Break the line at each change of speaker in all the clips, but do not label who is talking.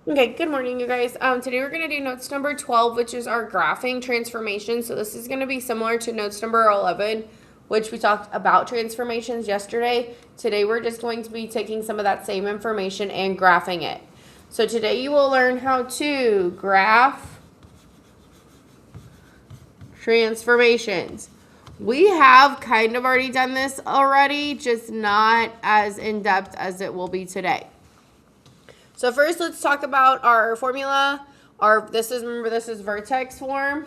Okay, good morning, you guys. Today we're going to do notes number 12, which is our graphing transformation. So this is going to be similar to notes number 11, which we talked about transformations yesterday. Today we're just going to be taking some of that same information and graphing it. So today you will learn how to graph transformations. We have kind of already done this already, just not as in-depth as it will be today. So first, let's talk about our formula. Remember, this is vertex form.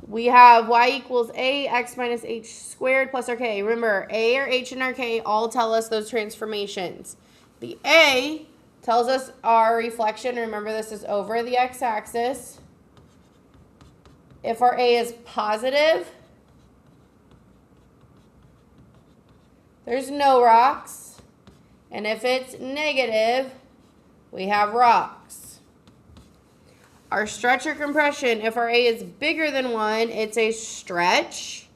We have y equals a x minus h squared plus our k. Remember, a or h and our k all tell us those transformations. The a tells us our reflection. Remember, this is over the x-axis. If our a is positive, there's no rocks. And if it's negative, we have rocks. Our stretch or compression, if our A is bigger than 1, it's a stretch.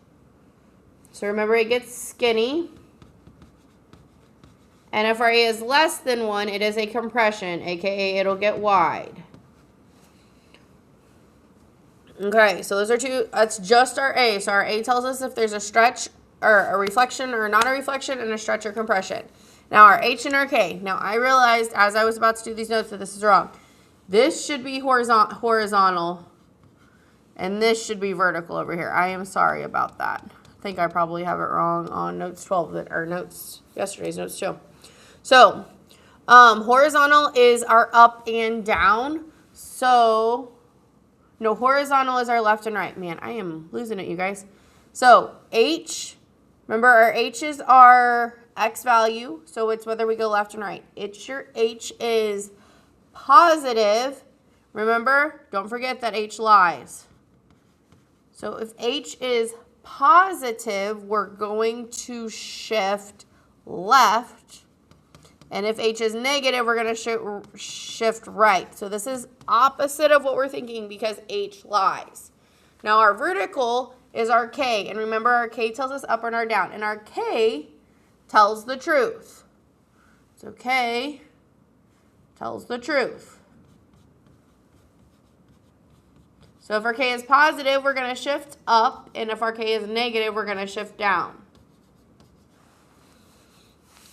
So remember, it gets skinny. And if our A is less than 1, it is a compression, aka it'll get wide. Okay, so those are two, that's just our A. So our A tells us if there's a stretch or a reflection or not a reflection, and a stretch or compression. Now our H and our K. Now I realized as I was about to do these notes that this is wrong. This should be horizontal and this should be vertical over here. I am sorry about that. I think I probably have it wrong on notes 12 or notes, yesterday's notes too. So horizontal is our up and down. So no, horizontal is our left and right. Man, I am losing it, you guys. So H, remember our H's are x value, so it's whether we go left and right. Your H is positive. Remember, don't forget that H lies. So if H is positive, we're going to shift left. And if H is negative, we're going to shift right. So this is opposite of what we're thinking because H lies. Now our vertical is our K. And remember, our K tells us up and our down. And our K tells the truth. So K tells the truth. So if our K is positive, we're going to shift up. And if our K is negative, we're going to shift down.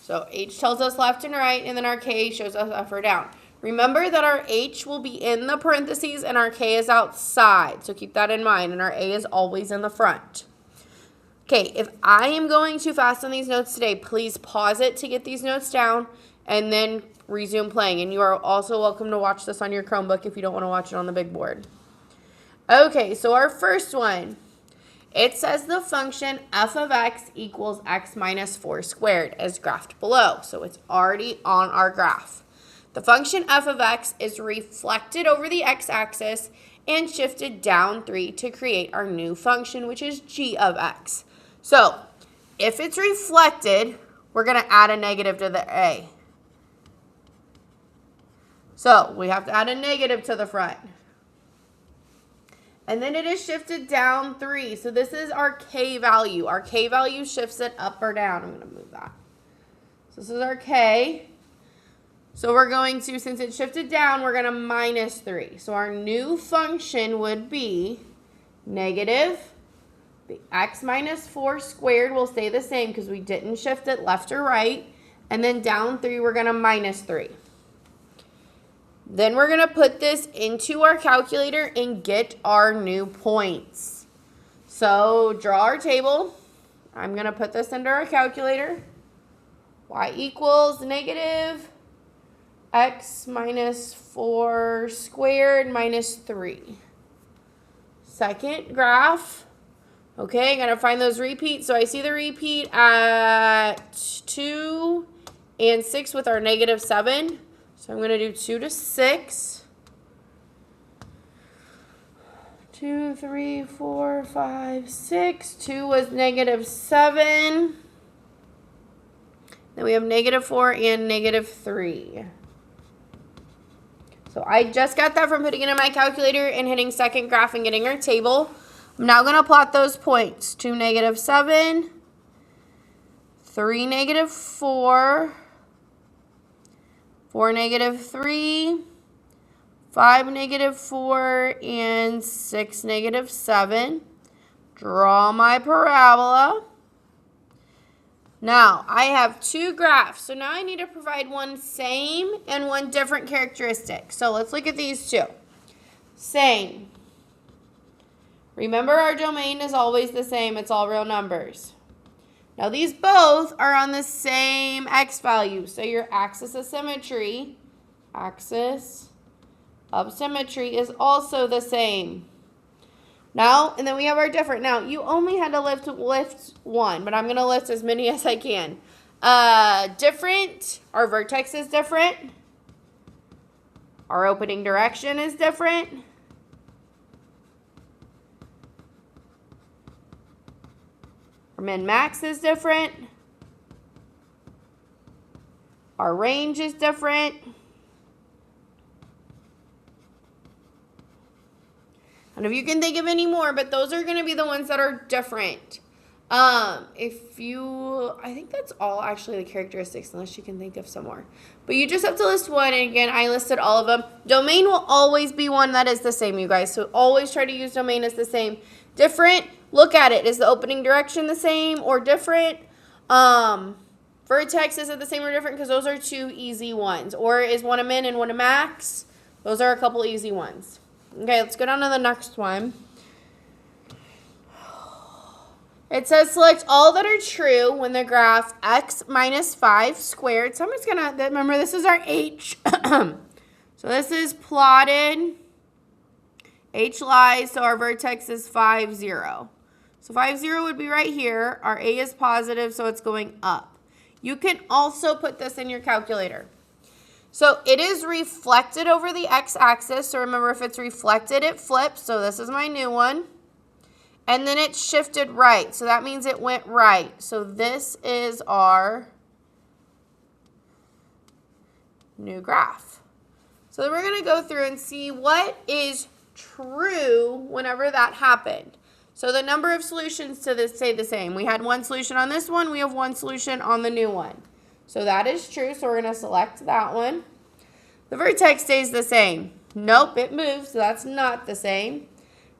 So H tells us left and right, and then our K shows us up or down. Remember that our H will be in the parentheses and our K is outside. So keep that in mind, and our A is always in the front. Okay, if I am going too fast on these notes today, please pause it to get these notes down and then resume playing. And you are also welcome to watch this on your Chromebook if you don't want to watch it on the big board. Okay, so our first one, it says the function f of x equals x minus 4 squared as graphed below. So it's already on our graph. The function f of x is reflected over the x-axis and shifted down 3 to create our new function, which is g of x. So if it's reflected, we're going to add a negative to the a. So we have to add a negative to the front. And then it is shifted down 3. So this is our k value. Our k value shifts it up or down. I'm going to move that. So this is our k. So we're going to, since it shifted down, we're going to minus 3. So our new function would be negative. The x minus 4 squared will stay the same because we didn't shift it left or right. And then down 3, we're going to minus 3. Then we're going to put this into our calculator and get our new points. So draw our table. I'm going to put this into our calculator. Y equals negative x minus 4 squared minus 3. Second graph. Okay, I'm going to find those repeats. So I see the repeat at 2 and 6 with our negative 7. So I'm going to do 2 to 6. 2, 3, 4, 5, 6. 2 was negative 7. Then we have negative 4 and negative 3. So I just got that from putting it in my calculator and hitting second graph and getting our table. I'm now going to plot those points. 2, negative 7. 3, negative 4. 4, -3, 5, -4, and 6, -7. Draw my parabola. Now, I have two graphs, so now I need to provide one same and one different characteristic. So let's look at these two. Same. Remember, our domain is always the same. It's all real numbers. Now, these both are on the same x value. So your axis of symmetry is also the same. Now, and then we have our different. Now, you only had to lift one, but I'm going to lift as many as I can. Different, our vertex is different. Our opening direction is different. Our min-max is different. Our range is different. I don't know if you can think of any more, but those are going to be the ones that are different. I think that's all actually the characteristics, unless you can think of some more. But you just have to list one, and again, I listed all of them. Domain will always be one that is the same, you guys. So always try to use domain as the same. Different, look at it. Is the opening direction the same or different? Vertex, is it the same or different? Because those are two easy ones. Or is one a min and one a max? Those are a couple easy ones. Okay, let's go down to the next one. It says select all that are true when the graph x minus 5 squared. So I'm just going to, remember this is our h. So this is plotted. H lies, so our vertex is 5, 0. So 5, 0 would be right here. Our a is positive, so it's going up. You can also put this in your calculator. So it is reflected over the x-axis. So remember, if it's reflected, it flips. So this is my new one. And then it shifted right. So that means it went right. So this is our new graph. So then we're going to go through and see what is true whenever that happened. So the number of solutions to this stay the same. We had one solution on this one. We have one solution on the new one. So that is true. So we're going to select that one. The vertex stays the same. Nope, it moves. So that's not the same.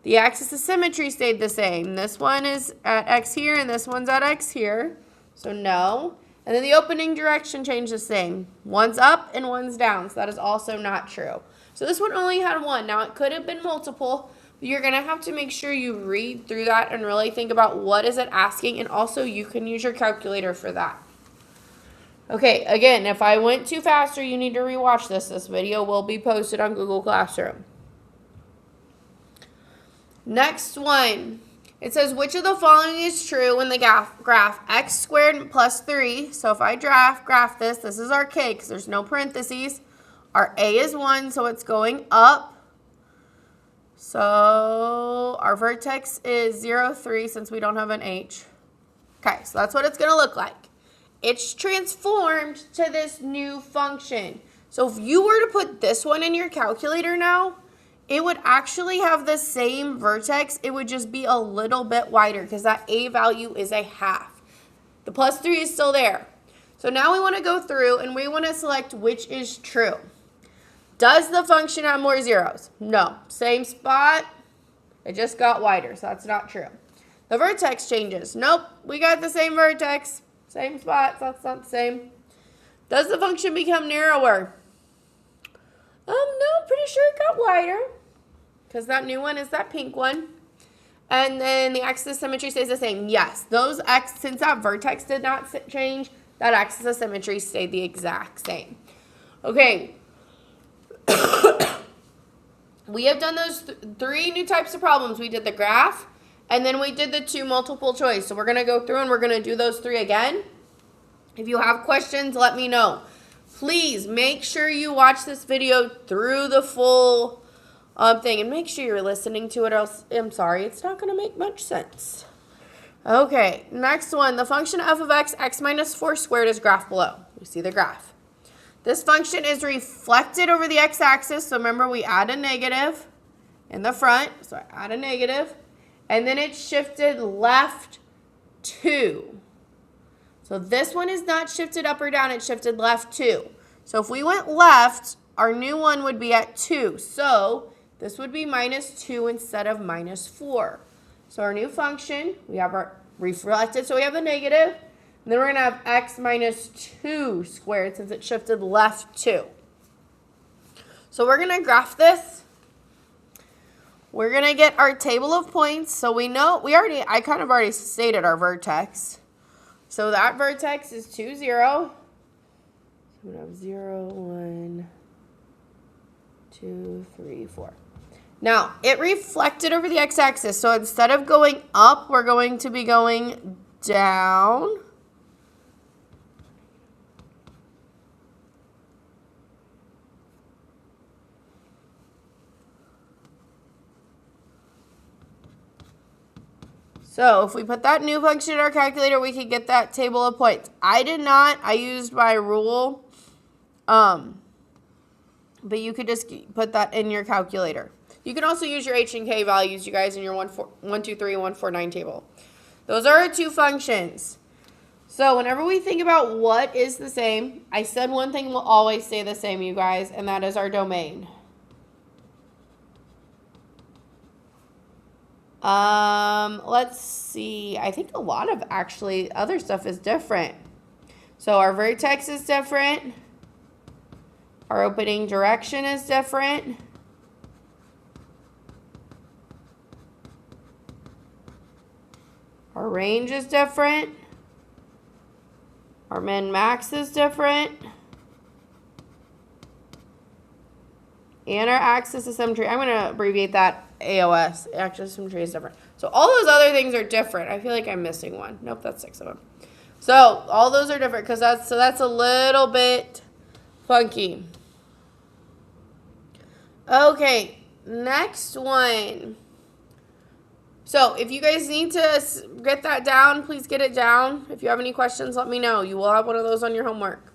The axis of symmetry stayed the same. This one is at x here and this one's at x here. So no. And then the opening direction changed the same. One's up and one's down. So that is also not true. So this one only had one. Now it could have been multiple. But you're going to have to make sure you read through that and really think about what is it asking. And also you can use your calculator for that. Okay, again, if I went too fast or you need to rewatch this, this video will be posted on Google Classroom. Next one. It says, which of the following is true when the graph x squared plus 3. So if I graph this is our k because there's no parentheses. Our a is 1, so it's going up. So our vertex is 0, 3 since we don't have an h. Okay, so that's what it's going to look like. It's transformed to this new function. So if you were to put this one in your calculator now, it would actually have the same vertex. It would just be a little bit wider because that a value is a half. The plus 3 is still there. So now we want to go through and we want to select which is true. Does the function have more zeros? No. Same spot. It just got wider, so that's not true. The vertex changes. Nope. We got the same vertex. Same spot, so that's not the same. Does the function become narrower? No, pretty sure it got wider. Because that new one is that pink one. And then the axis of symmetry stays the same. Yes, those x, since that vertex did not change, that axis of symmetry stayed the exact same. Okay. We have done those three new types of problems. We did the graph. And then we did the 2 multiple choice. So we're going to go through and we're going to do those 3 again. If you have questions, let me know. Please make sure you watch this video through the full thing. And make sure you're listening to it, or else, I'm sorry, it's not going to make much sense. Okay, next one. The function f of x, x minus 4 squared is graph below. We see the graph. This function is reflected over the x-axis. So remember, we add a negative in the front. So I add a negative. And then it shifted left 2. So this one is not shifted up or down, it shifted left 2. So if we went left, our new one would be at 2. So this would be minus 2 instead of minus 4. So our new function, we have our reflected, so we have the negative. And then we're going to have x minus 2 squared since it shifted left 2. So we're going to graph this. We're going to get our table of points. So we know, I kind of already stated our vertex. So that vertex is 2, 0. So we're going to have 0, 1, 2, 3, 4. Now, it reflected over the x-axis. So instead of going up, we're going to be going down. So if we put that new function in our calculator, we could get that table of points. I did not. I used my rule. But you could just put that in your calculator. You can also use your H and K values, you guys, in your 1, 2, 3, and 1, 4, 9 table. Those are our two functions. So whenever we think about what is the same, I said one thing will always stay the same, you guys, and that is our domain. Let's see. I think a lot of actually other stuff is different. So our vertex is different. Our opening direction is different. Our range is different. Our min-max is different. And our axis of symmetry, I'm going to abbreviate that AOS. Axis of symmetry is different. So all those other things are different. I feel like I'm missing one. Nope, that's 6 of them. So all those are different because that's a little bit funky. Okay, next one. So if you guys need to get that down, please get it down. If you have any questions, let me know. You will have one of those on your homework.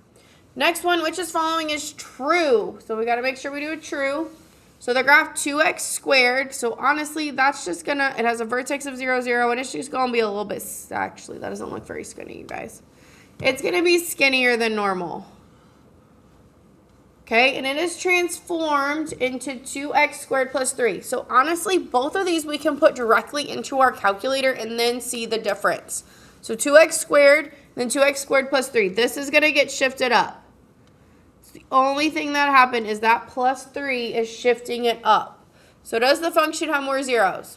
Next one, which is following, is true. So we got to make sure we do a true. So the graph 2x squared. So honestly, that's just going to, it has a vertex of 0, 0, and it's just going to be a little bit, actually, that doesn't look very skinny, you guys. It's going to be skinnier than normal. Okay, and it is transformed into 2x squared plus 3. So honestly, both of these we can put directly into our calculator and then see the difference. So 2x squared, then 2x squared plus 3. This is going to get shifted up. So the only thing that happened is that plus 3 is shifting it up. So does the function have more zeros?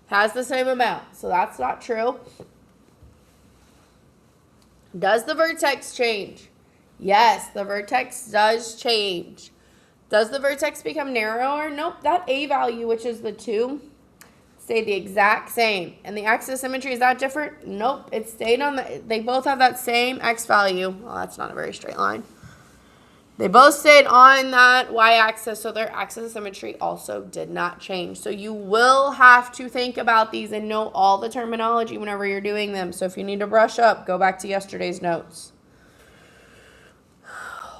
Has the same amount. So that's not true. Does the vertex change? Yes, the vertex does change. Does the vertex become narrower? Nope. That A value, which is the 2, stayed the exact same. And the axis of symmetry, is that different? Nope. It stayed on the, they both have that same X value. Well, that's not a very straight line. They both stayed on that y-axis, so their axis of symmetry also did not change. So you will have to think about these and know all the terminology whenever you're doing them. So if you need to brush up, go back to yesterday's notes.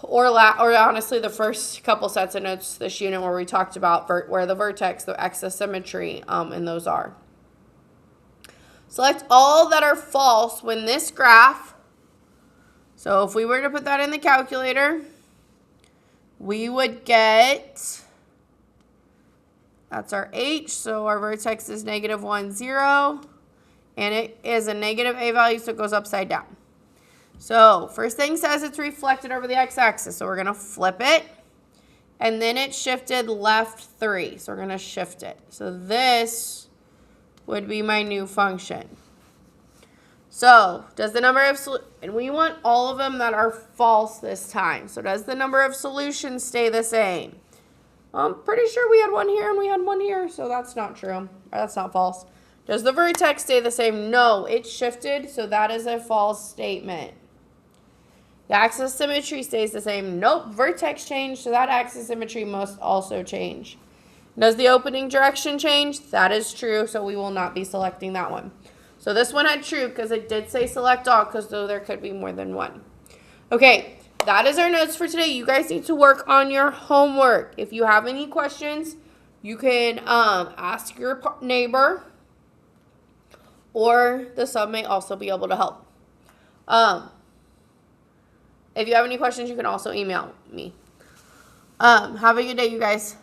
Or honestly, the first couple sets of notes this unit where we talked about where the vertex, the axis symmetry, and those are. Select all that are false when this graph, so if we were to put that in the calculator, we would get, that's our H, so our vertex is negative 1, 0, and it is a negative A value, so it goes upside down. So first thing says it's reflected over the x-axis, so we're going to flip it, and then it shifted left 3, so we're going to shift it. So this would be my new function. So does the number of, and we want all of them that are false this time, so does the number of solutions stay the same? I'm pretty sure we had one here and we had one here, so that's not true, or that's not false. Does the vertex stay the same? No, it shifted, so that is a false statement. The axis of symmetry stays the same. Nope, vertex changed, so that axis of symmetry must also change. Does the opening direction change? That is true, so we will not be selecting that one. So this one had true because it did say select all, because though there could be more than one. Okay, that is our notes for today. You guys need to work on your homework. If you have any questions, you can ask your neighbor, or the sub may also be able to help. If you have any questions, you can also email me. Have a good day, you guys.